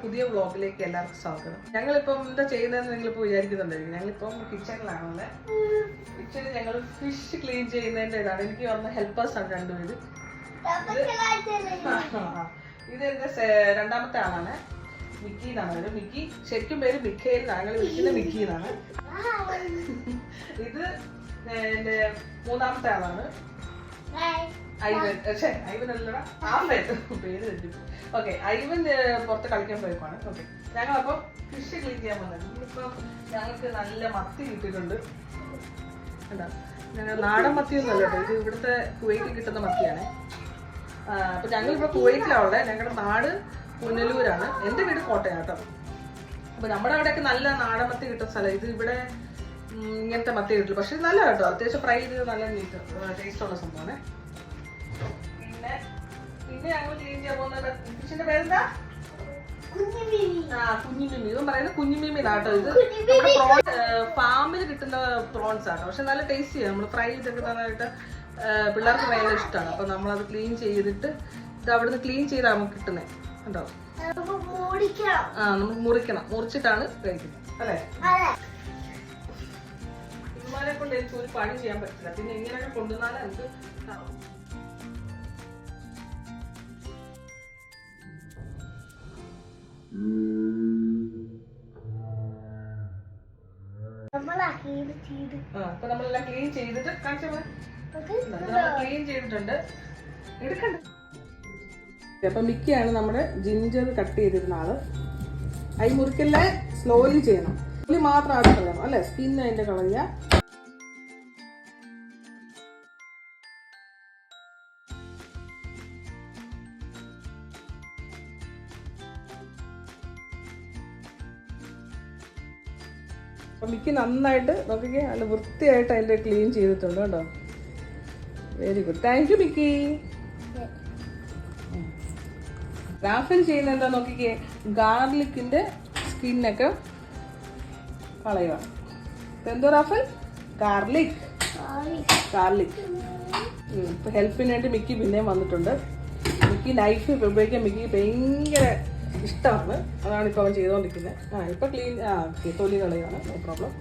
പുതിയ വ്ളോഗിലേക്ക് എല്ലാവർക്കും സ്വാഗതം. ഞങ്ങളിപ്പം എന്താ ചെയ്യുന്നതെന്ന് നിങ്ങളിപ്പോൾ വിചാരിക്കുന്നുണ്ടായിരിക്കും. ഞങ്ങളിപ്പം കിച്ചണിലാണല്ലേ. കിച്ചണിൽ ഞങ്ങൾ ഫിഷ് ക്ലീൻ ചെയ്യുന്നതിൻ്റെ ഇതാണ്. എനിക്ക് വന്ന ഹെൽപ്പേഴ്സ് ആണ് രണ്ടുപേര്. ഇത് എന്റെ രണ്ടാമത്തെ ആളാണ്, മിക്കി എന്നാണ് പേര്. മിക്കി ശരിക്കും പേര് മിഖേൽ എന്നാണ്, ഞങ്ങൾ വിളിക്കുന്നത് മിക്കി എന്നാണ്. ഇത് എന്റെ മൂന്നാമത്തെ ആളാണ് ഐവൻ. ഐവൻ അല്ലടാ, ആഫൻ പേര് തെറ്റും. ഓക്കെ, ഐവൻ പുറത്ത് കളിക്കാൻ പോയപ്പോഴാണ്. ഓക്കെ, ഞങ്ങളപ്പോൾ ഫിഷ് ക്ലീൻ ചെയ്യാൻ പോകുന്നത്. ഇന്നിപ്പോൾ ഞങ്ങൾക്ക് നല്ല മത്തി കിട്ടിയിട്ടുണ്ട്. എന്താ, ഞങ്ങൾ നാടൻ മത്തിയൊന്നും അല്ല കേട്ടോ, ഇത് ഇവിടുത്തെ കുവൈറ്റിൽ കിട്ടുന്ന മത്തിയാണ്. അപ്പൊ ഞങ്ങളിപ്പോൾ കുവൈറ്റിലാവുള്ളത്. ഞങ്ങളുടെ നാട് പുനലൂരാണ്, എൻ്റെ വീട് കോട്ടയം കേട്ടോ. അപ്പൊ നമ്മുടെ അവിടെയൊക്കെ നല്ല നാടൻ മത്തി കിട്ടുന്ന സ്ഥലം. ഇത് ഇവിടെ ഇങ്ങനത്തെ മത്തി കിട്ടില്ല, പക്ഷെ നല്ല കേട്ടോ, അത്യാവശ്യം ഫ്രൈ ചെയ്ത് നല്ല ടേസ്റ്റ് ഉള്ള സംഭവമാണ്. പിന്നെ ഞങ്ങൾ ക്ലീൻ ചെയ്യാൻ പോകുന്ന ഫിഷിന്റെ പേരെന്താ? കുഞ്ഞിമീമി. ഇവൻ പറയുന്നത് കുഞ്ഞിമീമി കേട്ടോ. ഇത് നമ്മുടെ പ്രോൺ ഫാമിൽ കിട്ടുന്ന പ്രോൺസ് ആണ്, പക്ഷെ നല്ല ടേസ്റ്റ് ചെയ്യാം. നമ്മൾ ഫ്രൈ ചെയ്തൊക്കെ നന്നായിട്ട് പിള്ളേർക്ക് ഭയങ്കര ഇഷ്ടമാണ്. അപ്പൊ നമ്മളത് ക്ലീൻ ചെയ്തിട്ട് ഇത് അവിടുന്ന് ക്ലീൻ ചെയ്താൽ നമുക്ക് കിട്ടുന്നത് കേട്ടോ. നമുക്ക് മുറിച്ചിട്ടാണ് കഴിക്കുന്നത് അല്ലേ. ഇവന്മാരെ കൊണ്ട് എനിക്ക് ഒരു പണി ചെയ്യാൻ പറ്റില്ല. പിന്നെ ഇങ്ങനെയൊക്കെ കൊണ്ടുവന്നാലേ നമുക്ക് അപ്പൊ നമ്മളെല്ലാം ക്ലീൻ ചെയ്തിട്ട് ക്ലീൻ ചെയ്തിട്ടുണ്ട്. എടുക്കണ്ട. അപ്പൊ മിക്കയാണ് നമ്മുടെ ജിഞ്ചർ കട്ട് ചെയ്തിരുന്ന ആള്. അരി മുറിക്കല്ലേ, സ്ലോലി ചെയ്യണം. സ്ലോലി മാത്രം ആദ്യം കളയണം അല്ലെ, സ്കിൻ അതിന്റെ കളയുക. അപ്പൊ മിക്ക നന്നായിട്ട് നോക്കിക്കേ, നല്ല വൃത്തിയായിട്ട് അതിന്റെ ക്ലീൻ ചെയ്തിട്ടുണ്ട് കേട്ടോ. Very good, thank you Mickey. റാഫൻ ചെയ്യുന്ന എന്താ നോക്കിക്കേ, ഗാർലിക്കിന്റെ സ്കിന്നൊക്കെ കളയുക. എന്തോ റാഫൻ? ഗാർലിക്. ഇപ്പൊ ഹെൽപ്പിന് വേണ്ടി മിക്കി പിന്നെയും വന്നിട്ടുണ്ട്. മിക്കി നൈഫ് ഉപയോഗിക്കാൻ മിക്കി ഭയങ്കര ഇഷ്ടമാണ്, അതാണ് ഇപ്പൊ അവൻ ചെയ്തോണ്ടിരിക്കുന്നത്. ഇപ്പൊ ക്ലീൻ തൊലി കളയാണ്, നോ പ്രോബ്ലം.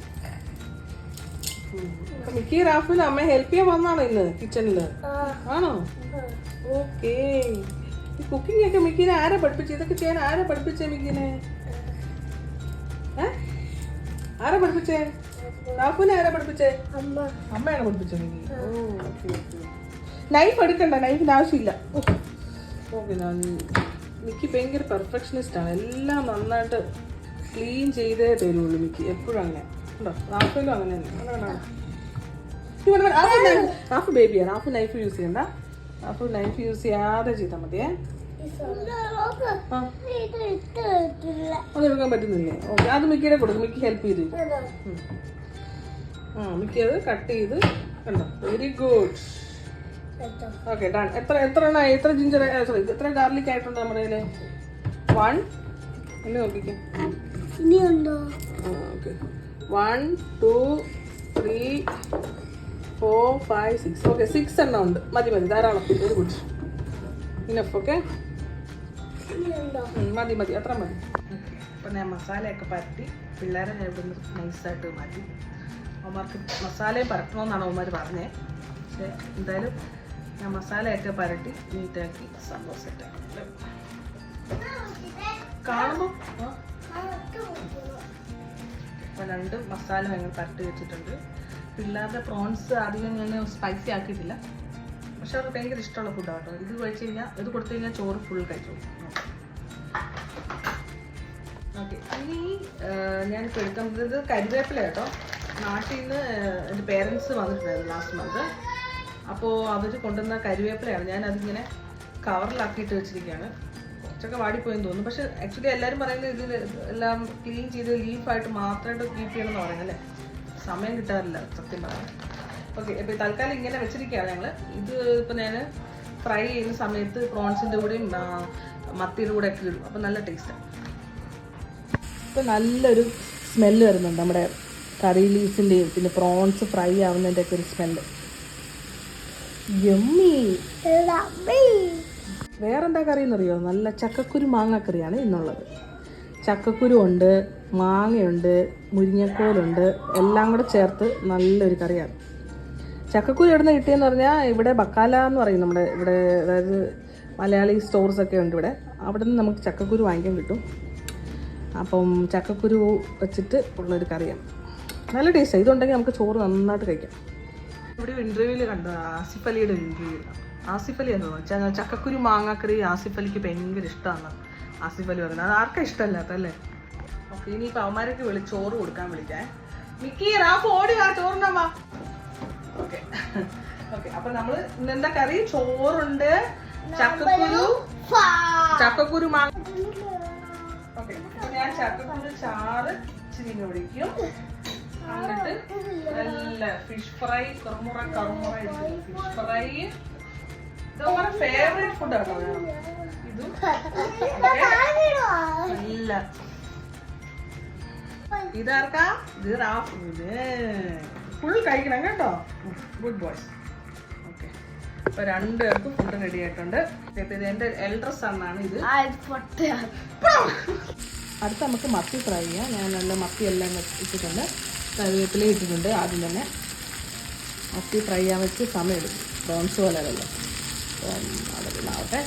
മിക്കി റാഫിന് അമ്മ ഹെൽപ്പ് ചെയ്യാൻ വന്നാണോ ഇന്ന് കിച്ചണില്? ആണോ? ഓക്കേ. ഈ കുക്കിംഗ് ഒക്കെ മിക്കിനെ ആരാ പഠിപ്പിച്ചത്? ഇതൊക്കെ ചെയ്യാൻ ആരാ പഠിപ്പിച്ചേ മിക്കിനെ? ആരാ പഠിപ്പിച്ചേ? റാഫുനെ ആരാ പഠിപ്പിച്ചേ? അമ്മയാണ് പഠിപ്പിച്ചത് മിക്കി. നൈഫ് എടുക്കണ്ട, നൈഫിന് ആവശ്യമില്ല. ഓക്കെ, മിക്കി ഭയങ്കര പെർഫെക്ഷനിസ്റ്റ് ആണ്. എല്ലാം നന്നായിട്ട് ക്ലീൻ ചെയ്തേ തരുള്ളൂ മിക്കി, എപ്പോഴും അങ്ങനെ ഉണ്ടോ. റാഫിലും അങ്ങനെ തന്നെ. റാഫു ബേബിയാണ്, റാഫു നൈഫ് യൂസ് ചെയ്യണ്ട. റാഫു നൈഫ് യൂസ് ചെയ്യാതെ ചെയ്താൽ മതിയേ. അതെടുക്കാൻ പറ്റുന്നില്ലേ? ഓക്കെ, അത് മിക്കിയുടെ കൊടുക്കും, മിക്കി ഹെൽപ്പ് ചെയ്ത്. മിക്കി അത് കട്ട് ചെയ്ത് കണ്ടോ. Very good. Okay, done. എത്ര ജിഞ്ചർ സോറി എത്ര ഗാർലിക് ആയിട്ടുണ്ട് നമ്മുടെ കയ്യില്? 1 എന്നെ നോക്കിക്കേ. ഓക്കെ, 1 2 3 4 5 6. ഓക്കെ, 6 എണ്ണം ഉണ്ട്. മതി ധാരാളം. Very good, enough. ഓക്കെ, മതി അത്ര മതി. അപ്പം ഞാൻ മസാലയൊക്കെ പരത്തി പിള്ളേരെ ഞാൻ ഇവിടുന്ന് നൈസായിട്ട് മാറ്റി. അവന്മാർക്ക് മസാലയും പരട്ടണമെന്നാണ് അവന്മാർ പറഞ്ഞത്. പക്ഷേ എന്തായാലും ഞാൻ മസാലയൊക്കെ പരട്ടി നീറ്റാക്കി സംഭവം സെറ്റാക്കി കാണുമ്പോൾ. അപ്പോൾ 2 മസാല ഞങ്ങൾ പരട്ടി വെച്ചിട്ടുണ്ട്. പിള്ളേരുടെ പ്രോൺസ് അധികം ഞാൻ സ്പൈസി ആക്കിയിട്ടില്ല, പക്ഷെ അവർക്ക് ഭയങ്കര ഇഷ്ടമുള്ള ഫുഡാണ് കേട്ടോ. ഇത് കഴിച്ച് കഴിഞ്ഞാൽ ഇത് കൊടുത്തു കഴിഞ്ഞാൽ ചോറ് ഫുൾ കഴിച്ചു. ഓക്കെ, ഇനി ഞാനിപ്പോൾ എടുക്കുന്നത് കരിവേപ്പില കേട്ടോ. നാട്ടിൽ നിന്ന് എൻ്റെ പേരൻസ് വന്നിട്ടുണ്ടായിരുന്നു ലാസ്റ്റ് മന്ത്. അപ്പോൾ അവർ കൊണ്ടുവന്ന കരിവേപ്പിലയാണ്. ഞാൻ അതിങ്ങനെ കവറിലാക്കിയിട്ട് വെച്ചിരിക്കുകയാണ്. കുറച്ചൊക്കെ വാടിപ്പോയെന്ന് തോന്നുന്നു, പക്ഷെ ആക്ച്വലി എല്ലാവരും പറയുന്നത് ഇതിൽ എല്ലാം ക്ലീൻ ചെയ്ത് ലീഫായിട്ട് മാത്രമായിട്ട് കീപ്പ് ചെയ്യണമെന്ന് പറയുന്നത് അല്ലേ. സമയം കിട്ടാറില്ല സത്യം പറയാൻ. ഓക്കെ, ഇപ്പോൾ തൽക്കാലം ഇങ്ങനെ വെച്ചിരിക്കുകയാണ് ഞങ്ങൾ. ഇത് ഇപ്പം ഞാൻ ഫ്രൈ ചെയ്യുന്ന സമയത്ത് പ്രോൺസിൻ്റെ കൂടെയും മത്തിയുടെ കൂടെ ഒക്കെ ഇടും, അപ്പം നല്ല ടേസ്റ്റാണ്. ഇപ്പം നല്ലൊരു സ്മെല്ല് വരുന്നുണ്ട് നമ്മുടെ കറി ലീഫിൻ്റെയും പിന്നെ പ്രോൺസ് ഫ്രൈ ആവുന്നതിൻ്റെ ഒക്കെ ഒരു സ്മെല്ല്. യമ്മി. വേറെന്താ കറി എന്നറിയോ? നല്ല ചക്കക്കുരു മാങ്ങാക്കറിയാണ് ഇന്നുള്ളത്. ചക്കക്കുരു ഉണ്ട്, മാങ്ങയുണ്ട്, മുരിങ്ങക്കോലുണ്ട്, എല്ലാം കൂടെ ചേർത്ത് നല്ലൊരു കറിയാണ്. ചക്കക്കുരു എവിടെ നിന്ന് കിട്ടിയെന്ന് പറഞ്ഞാൽ ഇവിടെ ബക്കാല എന്ന് പറയും നമ്മുടെ ഇവിടെ, അതായത് മലയാളി സ്റ്റോഴ്സൊക്കെ ഉണ്ട് ഇവിടെ. അവിടെ നിന്ന് നമുക്ക് ചക്കക്കുരു വാങ്ങിക്കാൻ കിട്ടും. അപ്പം ചക്കക്കുരു വെച്ചിട്ട് ഉള്ളൊരു കറിയാണ്. നല്ല ടേസ്റ്റാണ്. ഇതുണ്ടെങ്കിൽ നമുക്ക് ചോറ് നന്നായിട്ട് കഴിക്കാം. ഇവിടെ ഇൻ്റർവ്യൂവിൽ കണ്ടു, ആസിഫ് അലിയുടെ ഇൻ്റർവ്യൂ. ആസിഫ് അലി എന്ന് തോന്നുന്നു ചക്കക്കുരു മാങ്ങാക്കറി ആസിഫ് അലിക്ക് ഭയങ്കര ഇഷ്ടമാണ് ആസിഫ് അലി പറയുന്നത്. അത് ആർക്കാ ഇഷ്ടമല്ലാത്തല്ലേ? ഓക്കെ, ഇനിയിപ്പോൾ അവന്മാരൊക്കെ ചോറ് കൊടുക്കാൻ വിളിക്കാം. മിക്കി റാഫ് ഓടി വാ, ചോറിനാ വാ. ഓക്കെ ഓക്കെ, അപ്പൊ നമ്മള് ഇന്നെന്താ കറി? ചോറുണ്ട്, ചക്കക്കുരു മാങ്ങ. ഓക്കെ, ഞാൻ ചക്കക്കുരു ചാറ് ഇച്ചിരി ഒഴിക്കും. എന്നിട്ട് നല്ല ഫിഷ് ഫ്രൈ, കറുമുറ ഫിഷ് ഫ്രൈ. ഇതൊക്കെ ഫേവറേറ്റ് ഫുഡാണോ ഇതും? നല്ല ഇതാർക്കാ? ഇത് റാഫ്. ഫുൾ കഴിക്കണം കേട്ടോ. Good boys. ഓക്കെ, അപ്പൊ രണ്ടുപേർക്കും ഫുഡ് റെഡി ആയിട്ടുണ്ട്. ഇത് എന്റെ എൽഡർ സണ്ണാണ് ഇത്. അടുത്ത് നമുക്ക് മത്തി ഫ്രൈ ചെയ്യാം. ഞാൻ നല്ല മത്തി എല്ലാം ഇട്ടിട്ടുണ്ട്, കറിവേപ്പില ഇട്ടിട്ടുണ്ട്. ആദ്യം തന്നെ മത്തി ഫ്രൈ ചെയ്യാൻ വെച്ച് സമയം എടുക്കും. പ്രോൺസ് പോലെ അല്ലല്ലോ. അതൊക്കെ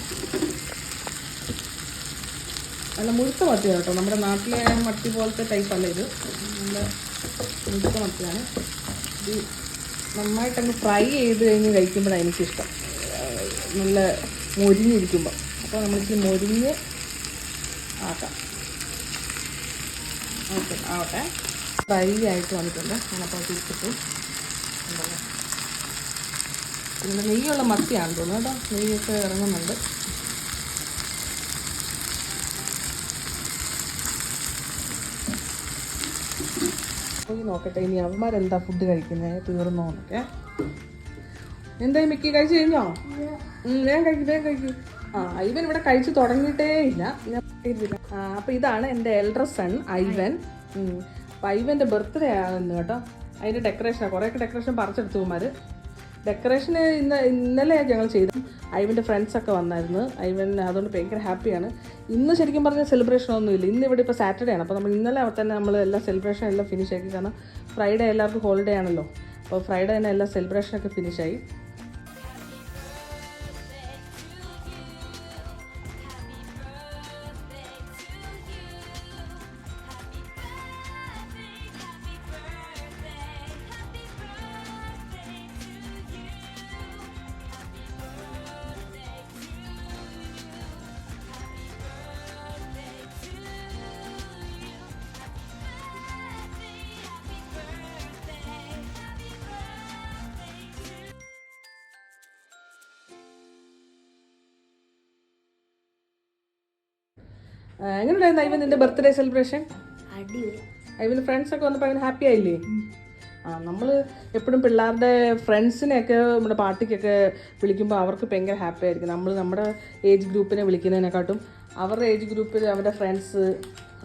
നല്ല മുഴുത്ത മത്തിയാണ് കേട്ടോ. നമ്മുടെ നാട്ടിലെ മത്തി പോലത്തെ ടൈപ്പല്ല ഇത്. നല്ല മുഴുത്ത മത്തിയാണ് ഇത്. നന്നായിട്ടങ്ങ് ഫ്രൈ ചെയ്ത് കഴിഞ്ഞ് കഴിക്കുമ്പോഴാണ് എനിക്കിഷ്ടം, നല്ല മൊരിഞ്ഞിരിക്കുമ്പോൾ. അപ്പോൾ നമ്മൾക്ക് മൊരിഞ്ഞ് ആക്കാം. ഓക്കെ, ആവട്ടെ. ഫ്രൈ ആയിട്ട് വന്നിട്ടുണ്ട്. ഞാനപ്പോൾ തിരിച്ചിട്ട് ഉണ്ടല്ലോ. പിന്നെ നെയ്യുള്ള മത്തിയാണ് തോന്നുന്നു കേട്ടോ. നെയ്യൊക്കെ ഇറങ്ങുന്നുണ്ട്. നോക്കട്ടെ ഇനി അവന്മാരെന്താ ഫുഡ് കഴിക്കുന്നത്, തീർന്നോ എന്നൊക്കെ. എന്തായി മിക്കി, കഴിച്ചു കഴിഞ്ഞോ? വേഗം കഴിക്കും. ഐവൻ ഇവിടെ കഴിച്ചു തുടങ്ങിയിട്ടേ ഇല്ല. അപ്പൊ ഇതാണ് എൻ്റെ എൽഡർ സൺ ഐവൻ. അപ്പൊ ഐവന്റെ ബർത്ത്ഡേ ആണെന്ന് കേട്ടോ. അതിന്റെ ഡെക്കറേഷനാണ്. കുറേയൊക്കെ ഡെക്കറേഷൻ പറിച്ചെടുത്തു ഇവന്മാര്. ഡെക്കറേഷന് ഇന്നലെ ഞങ്ങൾ ചെയ്തു. ഐവൻ്റെ ഫ്രണ്ട്സൊക്കെ വന്നായിരുന്നു. ഐവൻ അതുകൊണ്ട് ഭയങ്കര ഹാപ്പിയാണ്. ഇന്ന് ശരിക്കും പറഞ്ഞാൽ സെലിബ്രേഷൻ ഒന്നുമില്ല. ഇന്ന് ഇവിടെ ഇപ്പോൾ സാറ്റർഡേ ആണ്. അപ്പോൾ നമ്മൾ ഇന്നലെ തന്നെ നമ്മൾ എല്ലാ സെലിബ്രേഷൻ എല്ലാം ഫിനിഷ് ആക്കി. കാരണം ഫ്രൈഡേ എല്ലാവർക്കും ഹോളിഡേ ആണല്ലോ. അപ്പോൾ ഫ്രൈഡേ തന്നെ എല്ലാ സെലിബ്രേഷനൊക്കെ ഫിനിഷായി. എങ്ങനെയുണ്ടായിരുന്നു ഐവൻ നിന്റെ ബർത്ത്ഡേ സെലിബ്രേഷൻ? ഐവന് ഫ്രണ്ട്സൊക്കെ വന്നപ്പോൾ അങ്ങനെ ഹാപ്പി ആയില്ലേ? നമ്മൾ എപ്പോഴും പിള്ളേരുടെ ഫ്രണ്ട്സിനെയൊക്കെ നമ്മുടെ പാർട്ടിക്കൊക്കെ വിളിക്കുമ്പോൾ അവർക്ക് ഭയങ്കര ഹാപ്പി ആയിരിക്കും. നമ്മൾ നമ്മുടെ ഏജ് ഗ്രൂപ്പിനെ വിളിക്കുന്നതിനെക്കാട്ടും അവരുടെ ഏജ് ഗ്രൂപ്പിൽ അവരുടെ ഫ്രണ്ട്സ്,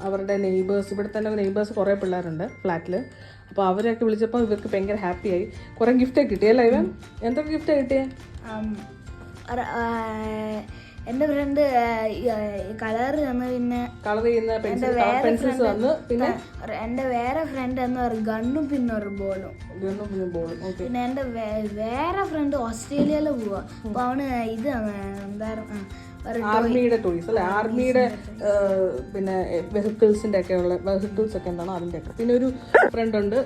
അവരുടെ നെയ്ബേഴ്സ്, ഇവിടെ തന്നെ നെയ്ബേഴ്സ് കുറേ പിള്ളേരുണ്ട് ഫ്ലാറ്റിൽ. അപ്പോൾ അവരെയൊക്കെ വിളിച്ചപ്പോൾ ഇവർക്ക് ഭയങ്കര ഹാപ്പിയായി. കുറേ ഗിഫ്റ്റൊക്കെ കിട്ടിയല്ലേ ഐവൻ? എന്തൊക്കെ ഗിഫ്റ്റാണ് കിട്ടിയത്? എൻ്റെ ഫ്രണ്ട് കളർ തന്നു, പിന്നെ പെൻസിൽസ് തന്നു, പിന്നെ എൻ്റെ വേറെ ഫ്രണ്ട് എന്ന് പറയും ഗണ്ണും പിന്നെ ഒരു ബോളും. പിന്നെ എൻ്റെ വേറെ ഫ്രണ്ട് ഓസ്ട്രേലിയയിൽ പോവാ. അപ്പൊ അവന് ഇത് എന്തായിരുന്നു ആർമിയുടെ ടോയ്സ് അല്ലെ, ആർമിയുടെ പിന്നെ വെഹിക്കിൾസിന്റെ ഒക്കെ ഉള്ള വെഹിക്കിൾസ് ഒക്കെ എന്താണോ അതിന്റെ ഒക്കെ. പിന്നെ ഒരു ഫ്രണ്ട് ഉണ്ട്,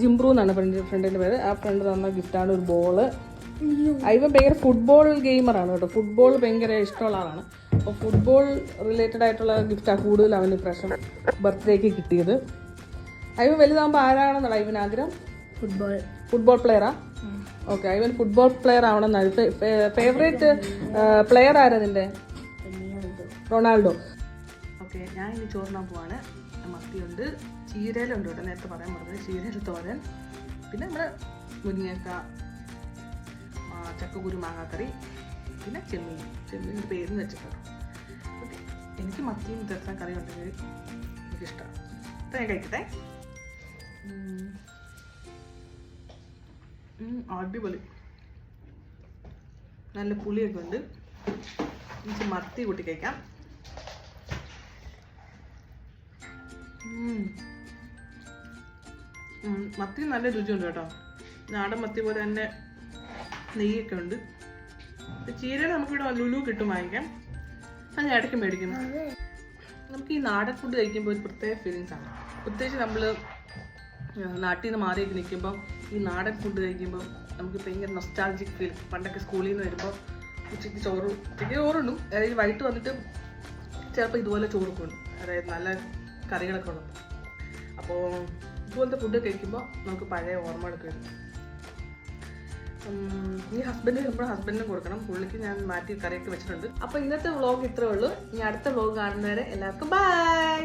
ജിംബ്രു എന്നാണ് ഫ്രണ്ടിന്റെ പേര്. ആ ഫ്രണ്ട് തന്ന ഗിഫ്റ്റാണ് ഒരു ബോള്. ഐവൻ ഭയങ്കര ഫുട്ബോൾ ഗെയിമറാണ് കേട്ടോ. ഫുട്ബോൾ ഭയങ്കര ഇഷ്ടമുള്ള ആളാണ്. അപ്പോൾ ഫുട്ബോൾ റിലേറ്റഡ് ആയിട്ടുള്ള ഗിഫ്റ്റാണ് കൂടുതൽ അവന് ഇപ്രാവശ്യം ബർത്ത്ഡേക്ക് കിട്ടിയത്. ഐവൻ വലുതാകുമ്പോൾ ആരാണെന്നുള്ള ഐവൻ ആഗ്രഹം? ഫുട്ബോൾ പ്ലെയറാ? ഓക്കെ, ഐവൻ ഫുട്ബോൾ പ്ലെയർ ആവണമെന്നാണ്. ഫേവറേറ്റ് പ്ലെയർ ആരാ നിന്റെ? റൊണാൾഡോ. ഓക്കെ, ഞാൻ ഇനി ചോറിനാൻ പോവാണ്. മത്തിയുണ്ട്, ചീരയിലുണ്ട് കേട്ടോ, നേരത്തെ പറയാൻ പറഞ്ഞത്. ചീരയിൽ തോരൻ, പിന്നെ നമ്മുടെ മുരിങ്ങക്ക, ചക്കക്കുരു മാങ്ങാക്കറി, പിന്നെ ചെമ്മീൻ്റെ പേര് വെച്ചിട്ടുണ്ടോ. ഓക്കെ, എനിക്ക് മത്തിയും ഇതെല്ലാം കറി ഉണ്ടെങ്കിൽ എനിക്കിഷ്ടമാണ്. അപ്പം ഞാൻ കഴിക്കട്ടെ. അടിപൊളി, നല്ല പുളിയൊക്കെ ഉണ്ട്. എനിക്ക് മത്തി കൂട്ടി കഴിക്കാം. മത്തി നല്ല രുചിയുണ്ട് കേട്ടോ. നാടൻ മത്തി പോലെ തന്നെ നെയ്യൊക്കെ ഉണ്ട്. ചീരയുടെ നമുക്കിവിടെ ലുലു കിട്ടും വാങ്ങിക്കാം. അത് ഞാൻ ഇടയ്ക്ക് മേടിക്കുന്നു. നമുക്ക് ഈ നാടൻ ഫുഡ് കഴിക്കുമ്പോൾ ഒരു പ്രത്യേക ഫീലിങ്സ് ആണ്. പ്രത്യേകിച്ച് നമ്മൾ നാട്ടിൽ നിന്ന് മാറിയൊക്കെ നിൽക്കുമ്പോൾ ഈ നാടൻ ഫുഡ് കഴിക്കുമ്പോൾ നമുക്ക് ഭയങ്കര നൊസ്റ്റാൾജിക് ഫീൽ. പണ്ടൊക്കെ സ്കൂളിൽ നിന്ന് വരുമ്പോൾ ഉച്ചയ്ക്ക് ചോറുണ്ടും, അതായത് വൈകിട്ട് വന്നിട്ട് ചിലപ്പോൾ ഇതുപോലെ ചോറൊക്കെ ഉണ്ട്, അതായത് നല്ല കറികളൊക്കെ ഉള്ളത്. അപ്പോൾ ഇതുപോലത്തെ ഫുഡ് കഴിക്കുമ്പോൾ നമുക്ക് പഴയ ഓർമ്മകളൊക്കെ വരും. ഈ ഹസ്ബൻഡ് വരുമ്പോൾ ഹസ്ബൻഡിനും കൊടുക്കണം. പുള്ളിക്ക് ഞാൻ മാറ്റി കറിയൊക്കെ വെച്ചിട്ടുണ്ട്. അപ്പോൾ ഇന്നത്തെ വ്ളോഗ് ഇത്രേ ഉള്ളൂ. ഇനി അടുത്ത വ്ളോഗ് കാണുന്നവരെ എല്ലാവർക്കും ബൈ.